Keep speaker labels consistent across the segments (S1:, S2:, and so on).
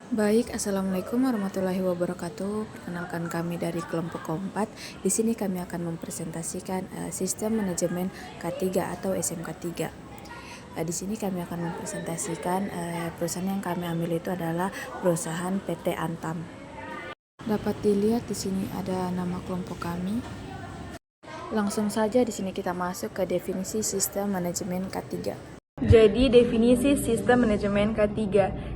S1: Baik, Assalamualaikum warahmatullahi wabarakatuh. Perkenalkan kami dari kelompok keempat. Di sini kami akan mempresentasikan sistem manajemen K3 atau SMK 3. Di sini kami akan mempresentasikan perusahaan yang kami ambil itu adalah perusahaan PT Antam. Dapat dilihat di sini ada nama kelompok kami. Langsung saja di sini kita masuk ke definisi sistem manajemen K3.
S2: Jadi definisi sistem manajemen K3.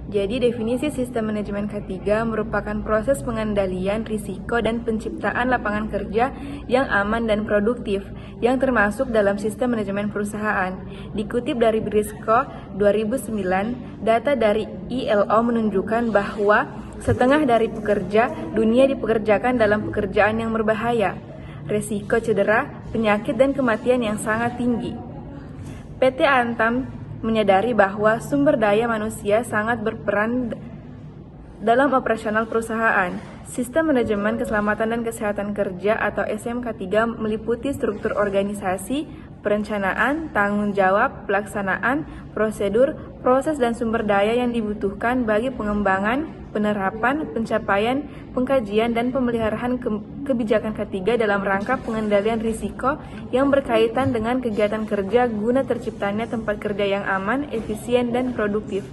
S2: Jadi definisi sistem manajemen K3 merupakan proses pengendalian risiko dan penciptaan lapangan kerja yang aman dan produktif yang termasuk dalam sistem manajemen perusahaan. Dikutip dari Brisco 2009, data dari ILO menunjukkan bahwa setengah dari pekerja dunia dipekerjakan dalam pekerjaan yang berbahaya, risiko cedera, penyakit dan kematian yang sangat tinggi. PT Antam menyadari bahwa sumber daya manusia sangat berperan dalam operasional perusahaan. Sistem manajemen keselamatan dan kesehatan kerja atau SMK3 meliputi struktur organisasi, perencanaan, tanggung jawab, pelaksanaan, prosedur, proses dan sumber daya yang dibutuhkan bagi pengembangan, penerapan, pencapaian, pengkajian, dan pemeliharaan kebijakan K3 dalam rangka pengendalian risiko yang berkaitan dengan kegiatan kerja guna terciptanya tempat kerja yang aman, efisien, dan produktif.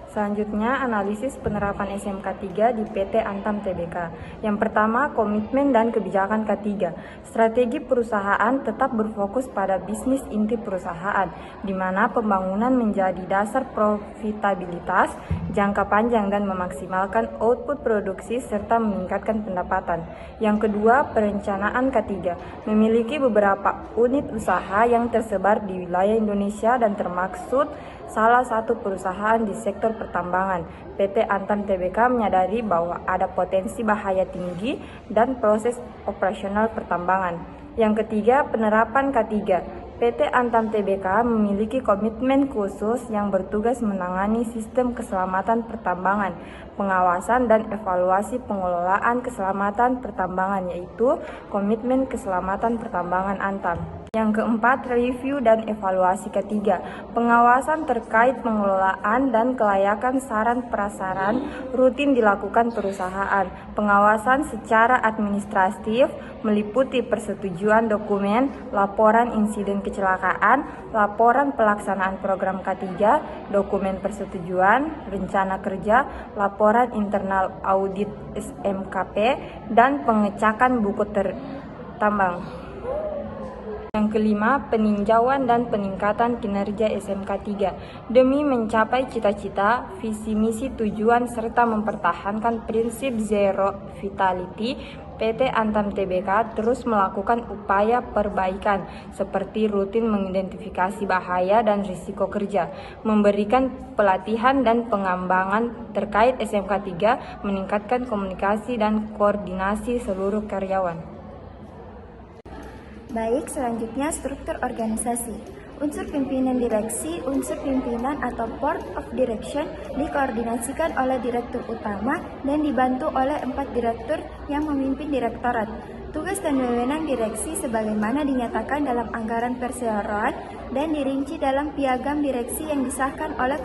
S3: Selanjutnya, analisis penerapan SMK 3 di PT Antam Tbk. Yang pertama, komitmen dan kebijakan K3. Strategi perusahaan tetap berfokus pada bisnis inti perusahaan, di mana pembangunan menjadi dasar profitabilitas jangka panjang dan memaksimalkan output produksi serta meningkatkan pendapatan. Yang kedua, perencanaan K3. Memiliki beberapa unit usaha yang tersebar di wilayah Indonesia dan termaksud salah satu perusahaan di sektor pertambangan. PT Antam Tbk menyadari bahwa ada potensi bahaya tinggi dan proses operasional pertambangan. Yang ketiga, penerapan K3. PT Antam Tbk memiliki komitmen khusus yang bertugas menangani sistem keselamatan pertambangan, pengawasan dan evaluasi pengelolaan keselamatan pertambangan, yaitu Komitmen Keselamatan Pertambangan Antam. Yang keempat, review dan evaluasi K3. Pengawasan terkait pengelolaan dan kelayakan saran-prasaran rutin dilakukan perusahaan. Pengawasan secara administratif meliputi persetujuan dokumen, laporan insiden kecelakaan, laporan pelaksanaan program K3, dokumen persetujuan, rencana kerja, laporan internal audit SMKP, dan pengecekan buku tambang. Yang kelima, peninjauan dan peningkatan kinerja SMK 3. Demi mencapai cita-cita, visi misi tujuan serta mempertahankan prinsip zero fatality, PT Antam Tbk terus melakukan upaya perbaikan seperti rutin mengidentifikasi bahaya dan risiko kerja, memberikan pelatihan dan pengembangan terkait SMK 3, meningkatkan komunikasi dan koordinasi seluruh karyawan.
S4: Baik, selanjutnya struktur organisasi. Unsur pimpinan direksi, unsur pimpinan atau board of direction dikoordinasikan oleh direktur utama dan dibantu oleh 4 direktur yang memimpin direktorat. Tugas dan wewenang direksi sebagaimana dinyatakan dalam anggaran perseroan dan dirinci dalam piagam direksi yang disahkan oleh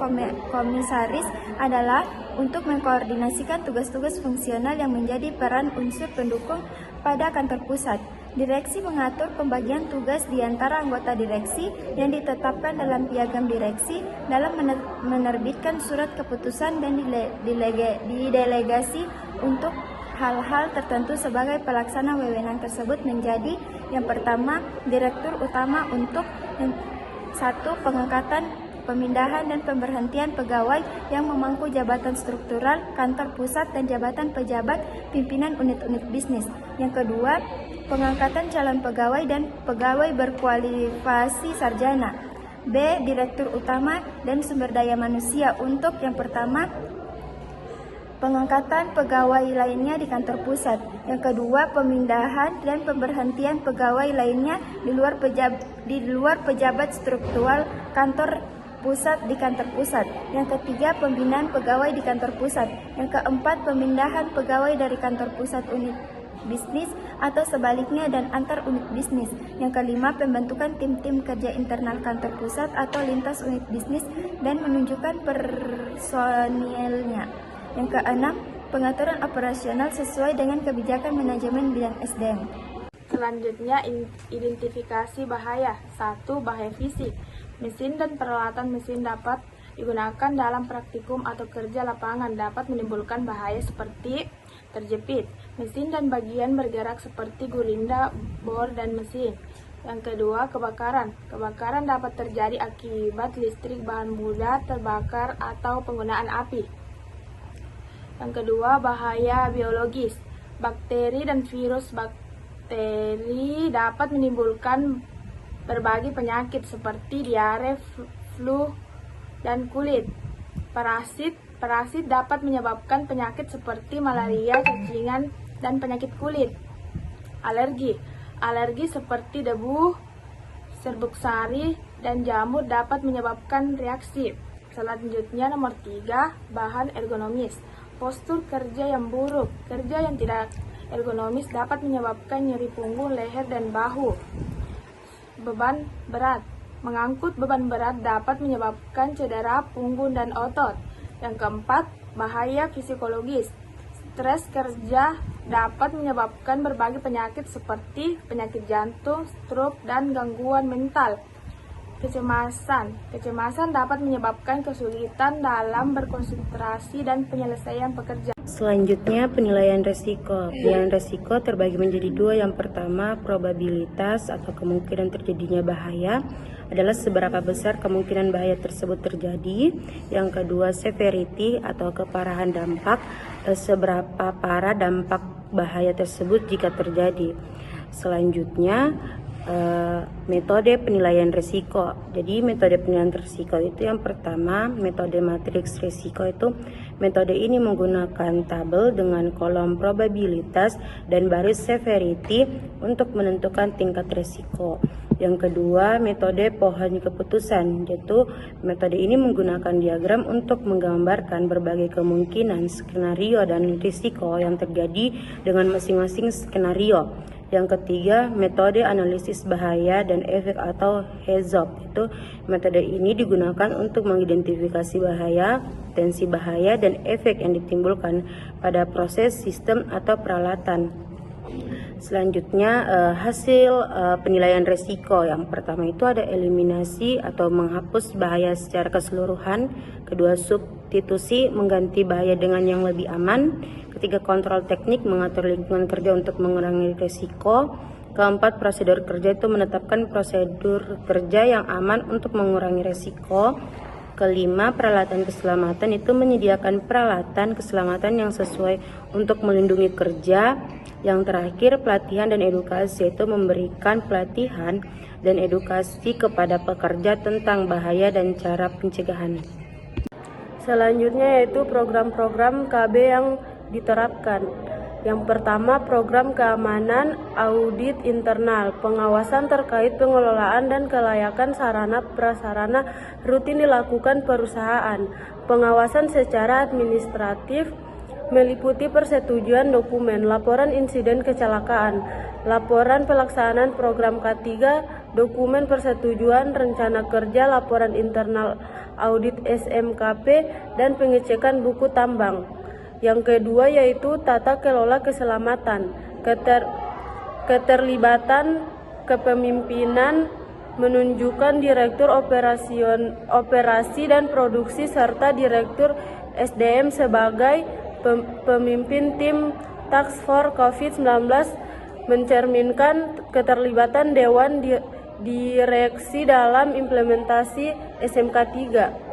S4: komisaris adalah untuk mengkoordinasikan tugas-tugas fungsional yang menjadi peran unsur pendukung pada kantor pusat. Direksi mengatur pembagian tugas di antara anggota direksi yang ditetapkan dalam piagam direksi dalam menerbitkan surat keputusan dan didelegasi untuk hal-hal tertentu sebagai pelaksana wewenang tersebut menjadi yang pertama, direktur utama untuk 1. Pengangkatan, pemindahan dan pemberhentian pegawai yang memangku jabatan struktural kantor pusat dan jabatan pejabat pimpinan unit-unit bisnis. Yang kedua, pengangkatan calon pegawai dan pegawai berkualifikasi sarjana. B. Direktur utama dan sumber daya manusia untuk yang pertama, pengangkatan pegawai lainnya di kantor pusat. Yang kedua, pemindahan dan pemberhentian pegawai lainnya di luar pejabat struktural kantor pusat di kantor pusat. Yang ketiga, pembinaan pegawai di kantor pusat. Yang keempat, pemindahan pegawai dari kantor pusat unit bisnis atau sebaliknya dan antar unit bisnis. Yang kelima, pembentukan tim-tim kerja internal kantor pusat atau lintas unit bisnis dan menunjukkan personilnya. Yang keenam, pengaturan operasional sesuai dengan kebijakan manajemen bidang SDM.
S5: Selanjutnya, identifikasi bahaya. 1. Bahaya fisik. Mesin dan peralatan mesin dapat digunakan dalam praktikum atau kerja lapangan dapat menimbulkan bahaya seperti terjepit. Mesin dan bagian bergerak seperti gulinda, bor, dan mesin. Yang kedua, kebakaran. Kebakaran dapat terjadi akibat listrik, bahan mudah terbakar, atau penggunaan api. Yang kedua, bahaya biologis. Bakteri dan virus bakteri dapat menimbulkan berbagai penyakit seperti diare, flu, dan kulit. Parasit dapat menyebabkan penyakit seperti malaria, cacingan, dan penyakit kulit. Alergi seperti debu, serbuk sari, dan jamur dapat menyebabkan reaksi. Selanjutnya nomor 3, bahan ergonomis. Postur kerja yang buruk. Kerja yang tidak ergonomis dapat menyebabkan nyeri punggung, leher, dan bahu. Beban berat. Mengangkut beban berat dapat menyebabkan cedera punggung dan otot. Yang keempat, bahaya psikologis. Stres kerja dapat menyebabkan berbagai penyakit seperti penyakit jantung, stroke, dan gangguan mental. Kecemasan dapat menyebabkan kesulitan dalam berkonsentrasi dan penyelesaian pekerjaan.
S6: Selanjutnya, penilaian resiko. Penilaian resiko terbagi menjadi dua. Yang pertama, probabilitas atau kemungkinan terjadinya bahaya adalah seberapa besar kemungkinan bahaya tersebut terjadi. Yang kedua, severity atau keparahan dampak, seberapa parah dampak bahaya tersebut jika terjadi. Selanjutnya, metode penilaian risiko. Jadi metode penilaian risiko itu yang pertama, metode matriks risiko itu metode ini menggunakan tabel dengan kolom probabilitas dan baris severity untuk menentukan tingkat risiko. Yang kedua, metode pohon keputusan, yaitu metode ini menggunakan diagram untuk menggambarkan berbagai kemungkinan, skenario, dan risiko yang terjadi dengan masing-masing skenario. Yang ketiga, metode analisis bahaya dan efek atau HAZOP. Itu metode ini digunakan untuk mengidentifikasi bahaya, potensi bahaya, dan efek yang ditimbulkan pada proses, sistem, atau peralatan. Selanjutnya, hasil penilaian risiko. Yang pertama itu ada eliminasi atau menghapus bahaya secara keseluruhan. Kedua, substitusi, mengganti bahaya dengan yang lebih aman. Ketiga, kontrol teknik, mengatur lingkungan kerja untuk mengurangi risiko. Keempat, prosedur kerja itu menetapkan prosedur kerja yang aman untuk mengurangi risiko. Kelima, peralatan keselamatan itu menyediakan peralatan keselamatan yang sesuai untuk melindungi kerja. Yang terakhir, pelatihan dan edukasi itu memberikan pelatihan dan edukasi kepada pekerja tentang bahaya dan cara pencegahan. Selanjutnya yaitu program-program KB yang diterapkan. Yang pertama, program keamanan audit internal. Pengawasan terkait pengelolaan dan kelayakan sarana prasarana rutin dilakukan perusahaan. Pengawasan secara administratif meliputi persetujuan dokumen, laporan insiden kecelakaan, laporan pelaksanaan program K3, dokumen persetujuan rencana kerja, laporan internal audit SMKP, dan pengecekan buku tambang. Yang kedua yaitu tata kelola keselamatan, keterlibatan kepemimpinan, menunjukkan direktur operasi dan produksi serta direktur SDM sebagai pemimpin tim Task Force COVID-19, mencerminkan keterlibatan Dewan Direksi dalam implementasi SMK 3.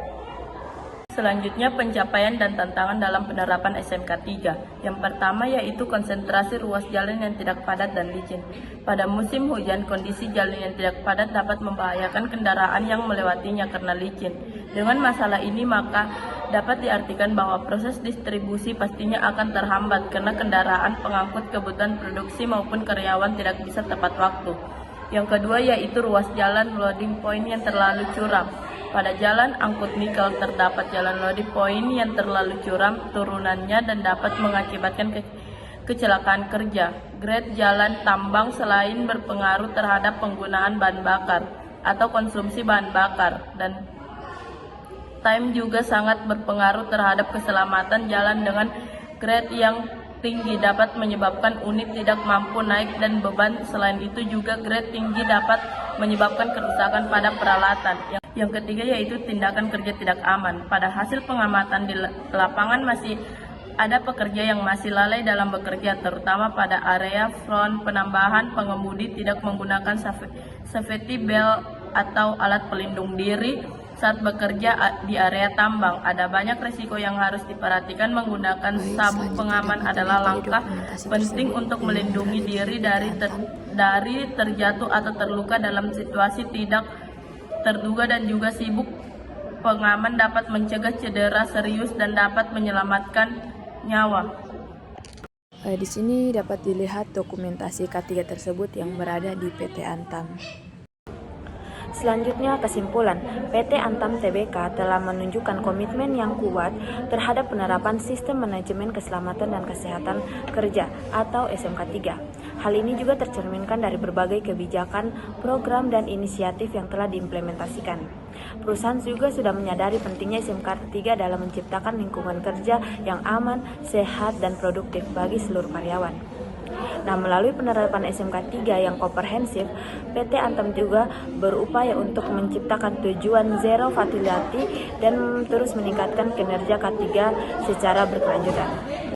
S7: Selanjutnya, pencapaian dan tantangan dalam penerapan SMK 3. Yang pertama yaitu konsentrasi ruas jalan yang tidak padat dan licin. Pada musim hujan, kondisi jalan yang tidak padat dapat membahayakan kendaraan yang melewatinya karena licin. Dengan masalah ini, maka dapat diartikan bahwa proses distribusi pastinya akan terhambat karena kendaraan pengangkut kebutuhan produksi maupun karyawan tidak bisa tepat waktu. Yang kedua yaitu ruas jalan loading point yang terlalu curam. Pada jalan angkut nikel terdapat jalan loading point yang terlalu curam turunannya dan dapat mengakibatkan kecelakaan kerja. Grade jalan tambang selain berpengaruh terhadap penggunaan bahan bakar atau konsumsi bahan bakar time juga sangat berpengaruh terhadap keselamatan jalan. Dengan grade yang tinggi dapat menyebabkan unit tidak mampu naik dan beban. Selain itu juga grade tinggi dapat menyebabkan kerusakan pada peralatan. Yang ketiga yaitu tindakan kerja tidak aman. Pada hasil pengamatan di lapangan masih ada pekerja yang masih lalai dalam bekerja, terutama pada area front. Penambahan pengemudi tidak menggunakan safety belt atau alat pelindung diri saat bekerja di area tambang. Ada banyak risiko yang harus diperhatikan. Menggunakan sabuk pengaman adalah langkah penting untuk melindungi diri dari terjatuh atau terluka dalam situasi tidak terduga, dan juga sibuk pengaman dapat mencegah cedera serius dan dapat menyelamatkan nyawa.
S1: Di sini dapat dilihat dokumentasi K3 tersebut yang berada di PT Antam.
S3: Selanjutnya, kesimpulan, PT Antam Tbk telah menunjukkan komitmen yang kuat terhadap penerapan Sistem Manajemen Keselamatan dan Kesehatan Kerja atau SMK 3. Hal ini juga tercerminkan dari berbagai kebijakan, program, dan inisiatif yang telah diimplementasikan. Perusahaan juga sudah menyadari pentingnya SMK 3 dalam menciptakan lingkungan kerja yang aman, sehat, dan produktif bagi seluruh karyawan. Nah, melalui penerapan SMK 3 yang komprehensif, PT Antam juga berupaya untuk menciptakan tujuan zero fatality dan terus meningkatkan kinerja K3 secara berkelanjutan.